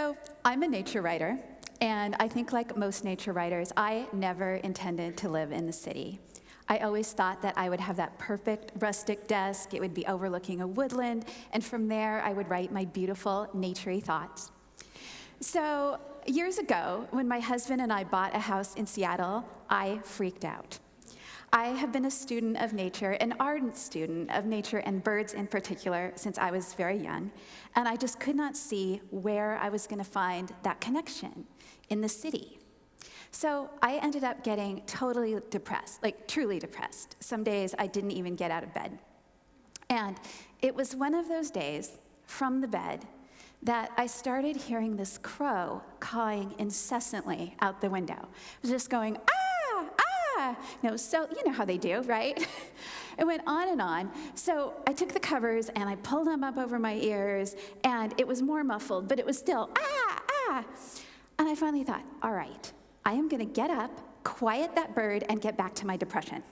So I'm a nature writer, and I think like most nature writers, I never intended to live in the city. I always thought that I would have that perfect rustic desk, it would be overlooking a woodland, and from there I would write my beautiful naturey thoughts. So years ago, when my husband and I bought a house in Seattle, I freaked out. I have been a student of nature, an ardent student of nature and birds in particular, since I was very young, and I just could not see where I was going to find that connection in the city. So I ended up getting totally depressed, like truly depressed. Some days I didn't even get out of bed. And it was one of those days from the bed that I started hearing this crow cawing incessantly out the window. It was just going, ah, ah. So you know how they do, right? It went on and on. So I took the covers and I pulled them up over my ears, and it was more muffled, but it was still, ah, ah. And I finally thought, all right, I am going to get up, quiet that bird, and get back to my depression.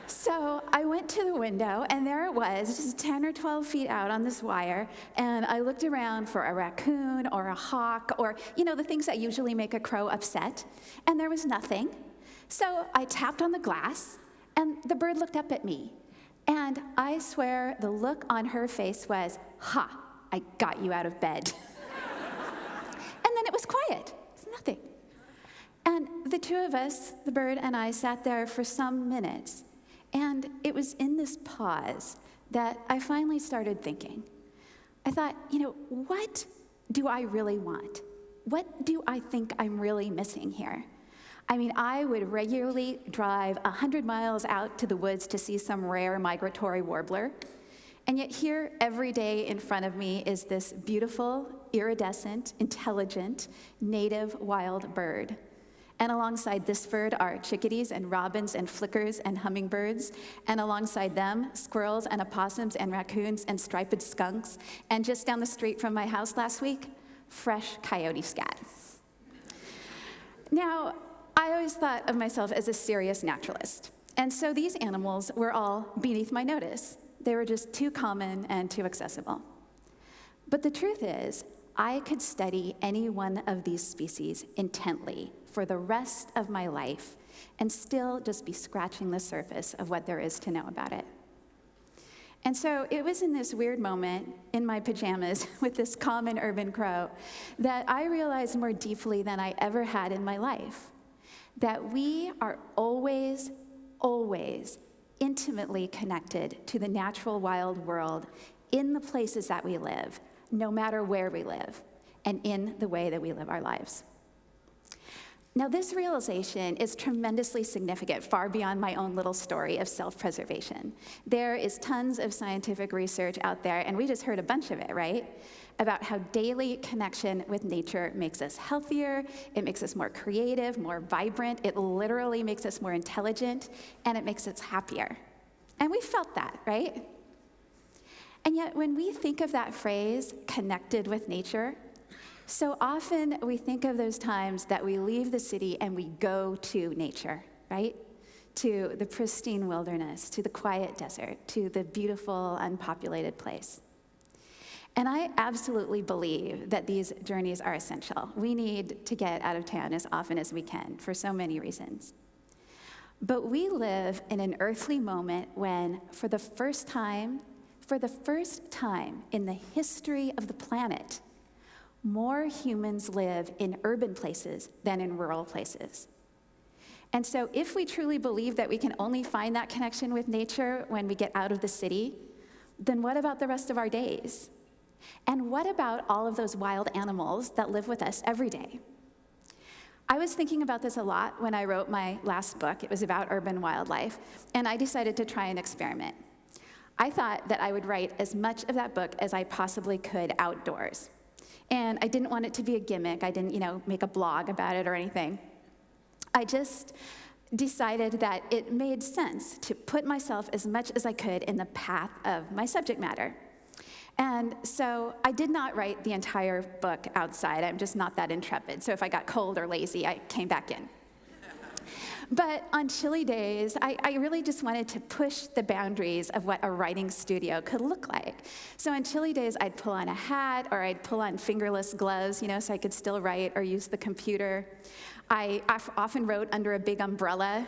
So I went to the window, and there it was, just 10 or 12 feet out on this wire, and I looked around for a raccoon or a hawk or, the things that usually make a crow upset, and there was nothing. So I tapped on the glass, and the bird looked up at me, and I swear the look on her face was, ha, I got you out of bed. And then it was quiet. Nothing. And the two of us, the bird and I, sat there for some minutes. And it was in this pause that I finally started thinking. I thought, what do I really want? What do I think I'm really missing here? I mean, I would regularly drive 100 miles out to the woods to see some rare migratory warbler. And yet here, every day in front of me is this beautiful, iridescent, intelligent, native wild bird. And alongside this bird are chickadees and robins and flickers and hummingbirds. And alongside them, squirrels and opossums and raccoons and striped skunks. And just down the street from my house last week, fresh coyote scat. Now, I always thought of myself as a serious naturalist. And so these animals were all beneath my notice. They were just too common and too accessible. But the truth is, I could study any one of these species intently for the rest of my life and still just be scratching the surface of what there is to know about it. And so it was in this weird moment in my pajamas with this common urban crow that I realized more deeply than I ever had in my life that we are always, always intimately connected to the natural wild world in the places that we live, no matter where we live, and in the way that we live our lives. Now, this realization is tremendously significant, far beyond my own little story of self-preservation. There is tons of scientific research out there, and we just heard a bunch of it, right? About how daily connection with nature makes us healthier, it makes us more creative, more vibrant, it literally makes us more intelligent, and it makes us happier. And we felt that, right? And yet, when we think of that phrase, connected with nature, so often we think of those times that we leave the city and we go to nature, right? To the pristine wilderness, to the quiet desert, to the beautiful, unpopulated place. And I absolutely believe that these journeys are essential. We need to get out of town as often as we can for so many reasons. But we live in an earthly moment when, for the first time in the history of the planet, more humans live in urban places than in rural places. And so if we truly believe that we can only find that connection with nature when we get out of the city, then what about the rest of our days? And what about all of those wild animals that live with us every day? I was thinking about this a lot when I wrote my last book. It was about urban wildlife, and I decided to try an experiment. I thought that I would write as much of that book as I possibly could outdoors. And I didn't want it to be a gimmick. I didn't, make a blog about it or anything. I just decided that it made sense to put myself as much as I could in the path of my subject matter. And so I did not write the entire book outside. I'm just not that intrepid. So if I got cold or lazy, I came back in. But on chilly days, I really just wanted to push the boundaries of what a writing studio could look like. So on chilly days, I'd pull on a hat or I'd pull on fingerless gloves, so I could still write or use the computer. I often wrote under a big umbrella.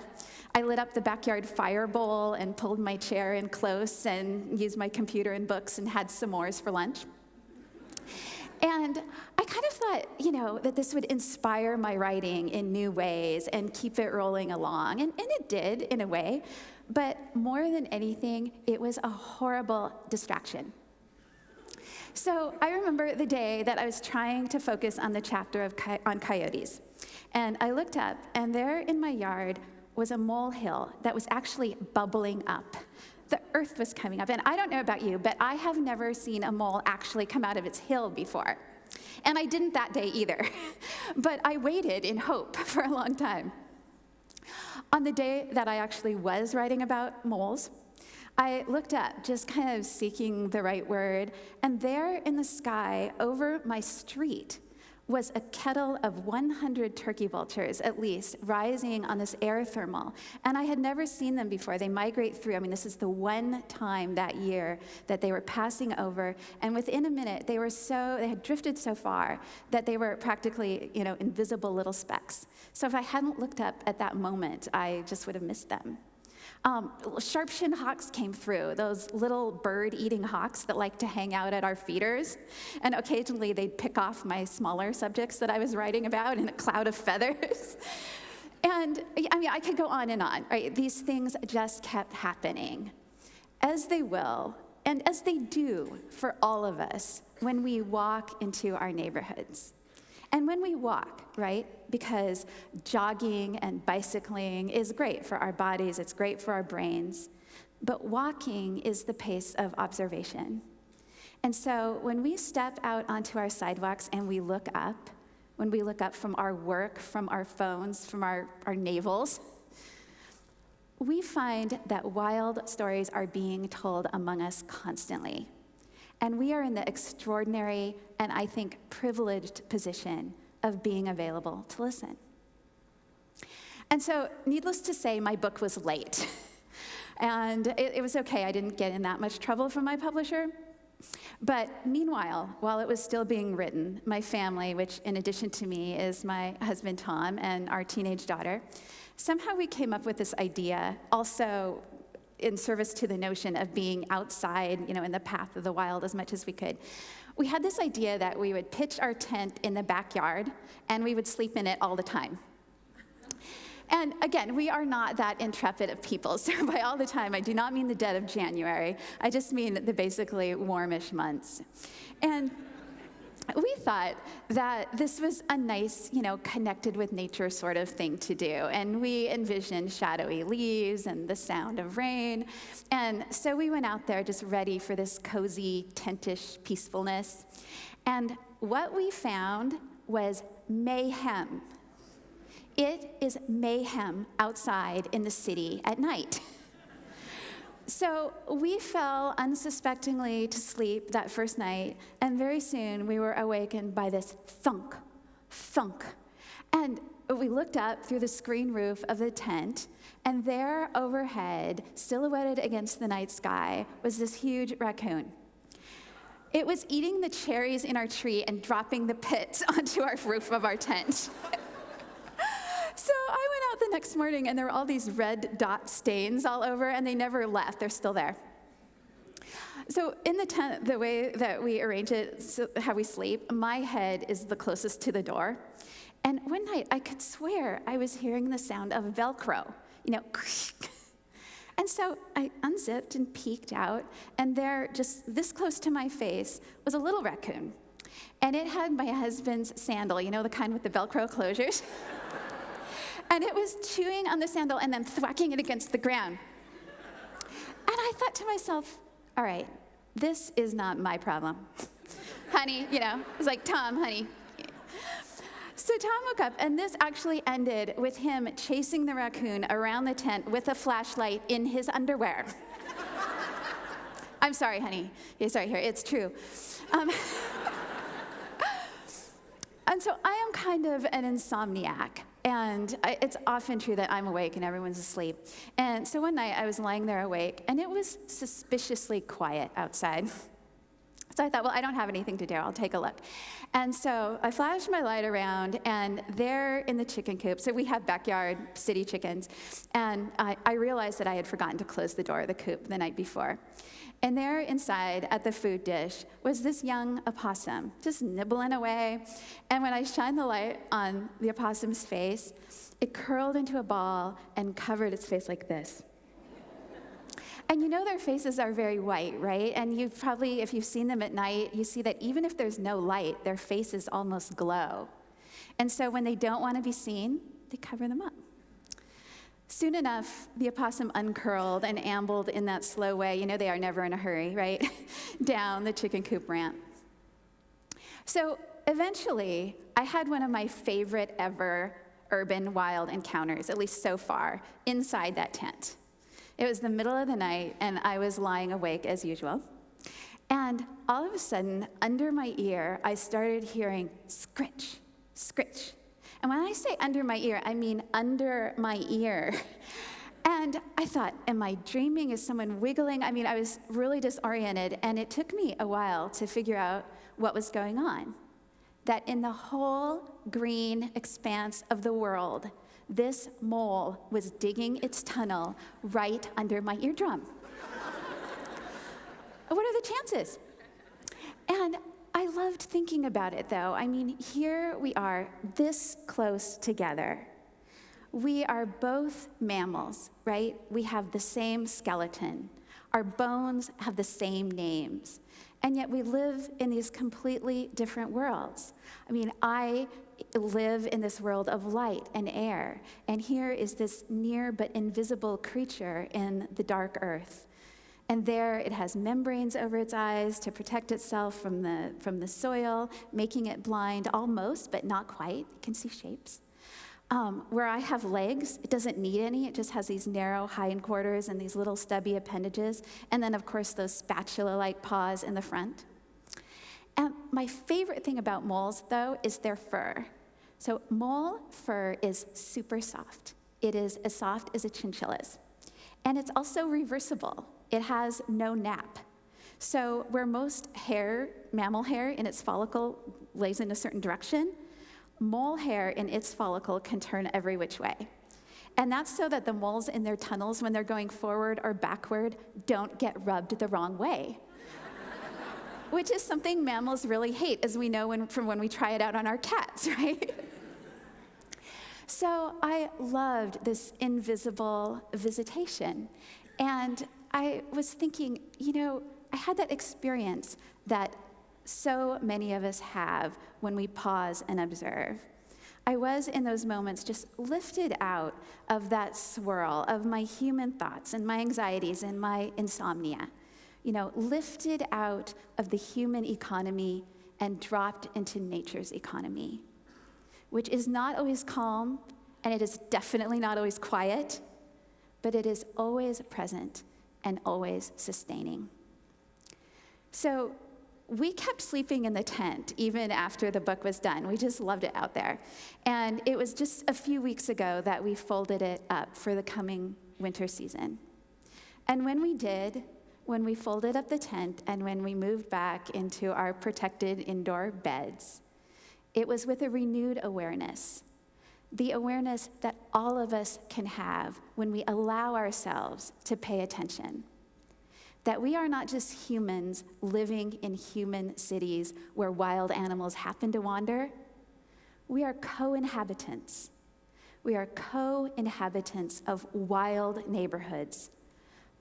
I lit up the backyard fire bowl and pulled my chair in close and used my computer and books and had s'mores for lunch. And I kind of thought, that this would inspire my writing in new ways and keep it rolling along. And it did, in a way. But more than anything, it was a horrible distraction. So I remember the day that I was trying to focus on the chapter on coyotes. And I looked up, and there in my yard was a molehill that was actually bubbling up. The earth was coming up. And I don't know about you, but I have never seen a mole actually come out of its hill before. And I didn't that day either. But I waited in hope for a long time. On the day that I actually was writing about moles, I looked up, just kind of seeking the right word, and there in the sky over my street was a kettle of 100 turkey vultures, at least, rising on this air thermal. And I had never seen them before. They migrate through. This is the one time that year that they were passing over. And within a minute, they had drifted so far that they were practically, invisible little specks. So if I hadn't looked up at that moment, I just would have missed them. Sharpshin hawks came through, those little bird-eating hawks that like to hang out at our feeders. And occasionally they'd pick off my smaller subjects that I was writing about in a cloud of feathers. And I could go on and on, right? These things just kept happening, as they will, and as they do for all of us when we walk into our neighborhoods. And when we walk, right, because jogging and bicycling is great for our bodies, it's great for our brains, but walking is the pace of observation. And so when we step out onto our sidewalks and we look up, when we look up from our work, from our phones, from our navels, we find that wild stories are being told among us constantly. And we are in the extraordinary and, I think, privileged position of being available to listen. And so, needless to say, my book was late. And it was okay. I didn't get in that much trouble from my publisher. But meanwhile, while it was still being written, my family, which in addition to me is my husband Tom and our teenage daughter, somehow we came up with this idea, also in service to the notion of being outside, in the path of the wild as much as we could. We had this idea that we would pitch our tent in the backyard and we would sleep in it all the time. And again, we are not that intrepid of people. So by all the time, I do not mean the dead of January. I just mean the basically warmish months. And we thought that this was a nice, connected with nature sort of thing to do. And we envisioned shadowy leaves and the sound of rain. And so we went out there just ready for this cozy, tentish peacefulness. And what we found was mayhem. It is mayhem outside in the city at night. So we fell unsuspectingly to sleep that first night, and very soon we were awakened by this thunk, thunk. And we looked up through the screen roof of the tent, and there overhead, silhouetted against the night sky, was this huge raccoon. It was eating the cherries in our tree and dropping the pits onto our roof of our tent. So I went out the next morning, and there were all these red dot stains all over, and they never left. They're still there. So in the tent, the way that we arrange it, so how we sleep, my head is the closest to the door. And one night, I could swear I was hearing the sound of Velcro, And so I unzipped and peeked out, and there, just this close to my face, was a little raccoon. And it had my husband's sandal, the kind with the Velcro closures. And it was chewing on the sandal and then thwacking it against the ground. And I thought to myself, all right, this is not my problem. Honey, it's like, Tom, honey. So Tom woke up, and this actually ended with him chasing the raccoon around the tent with a flashlight in his underwear. I'm sorry, honey. Yeah, sorry, here, it's true. And so I am kind of an insomniac. And it's often true that I'm awake and everyone's asleep. And so one night I was lying there awake, and it was suspiciously quiet outside. So I thought, well, I don't have anything to do. I'll take a look. And so I flashed my light around, and there in the chicken coop, so we have backyard city chickens, and I realized that I had forgotten to close the door of the coop the night before. And there inside at the food dish was this young opossum, just nibbling away. And when I shined the light on the opossum's face, it curled into a ball and covered its face like this. And you know their faces are very white, right? And you've probably, if you've seen them at night, you see that even if there's no light, their faces almost glow. And so when they don't want to be seen, they cover them up. Soon enough, the opossum uncurled and ambled in that slow way, you know they are never in a hurry, right? Down the chicken coop ramp. So eventually, I had one of my favorite ever urban wild encounters, at least so far, inside that tent. It was the middle of the night, and I was lying awake as usual. And all of a sudden, under my ear, I started hearing scritch, scritch. And when I say under my ear, I mean under my ear. And I thought, am I dreaming? Is someone wiggling? I mean, I was really disoriented, and it took me a while to figure out what was going on. That in the whole green expanse of the world, this mole was digging its tunnel right under my eardrum. What are the chances? And I loved thinking about it, though. I mean, here we are, this close together. We are both mammals, right? We have the same skeleton. Our bones have the same names. And yet we live in these completely different worlds. I mean, I live in this world of light and air, and here is this near but invisible creature in the dark earth. And there it has membranes over its eyes to protect itself from the soil, making it blind almost, but not quite. It can see shapes. Where I have legs, it doesn't need any. It just has these narrow hindquarters and these little stubby appendages, and then, of course, those spatula-like paws in the front. And my favorite thing about moles, though, is their fur. So mole fur is super soft. It is as soft as a chinchilla's. And it's also reversible. It has no nap. So where most hair, mammal hair in its follicle lays in a certain direction, mole hair in its follicle can turn every which way. And that's so that the moles in their tunnels, when they're going forward or backward, don't get rubbed the wrong way. Which is something mammals really hate, as we know from when we try it out on our cats, right? So I loved this invisible visitation. And I was thinking, you know, I had that experience that so many of us have when we pause and observe. I was in those moments just lifted out of that swirl of my human thoughts and my anxieties and my insomnia. You know, lifted out of the human economy and dropped into nature's economy, which is not always calm, and it is definitely not always quiet, but it is always present and always sustaining. So we kept sleeping in the tent even after the book was done. We just loved it out there. And it was just a few weeks ago that we folded it up for the coming winter season. And when we did, when we folded up the tent and when we moved back into our protected indoor beds, it was with a renewed awareness, the awareness that all of us can have when we allow ourselves to pay attention. That we are not just humans living in human cities where wild animals happen to wander. We are co-inhabitants. We are co-inhabitants of wild neighborhoods,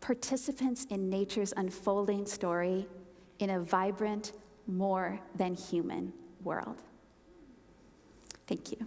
participants in nature's unfolding story in a vibrant, more than human world. Thank you.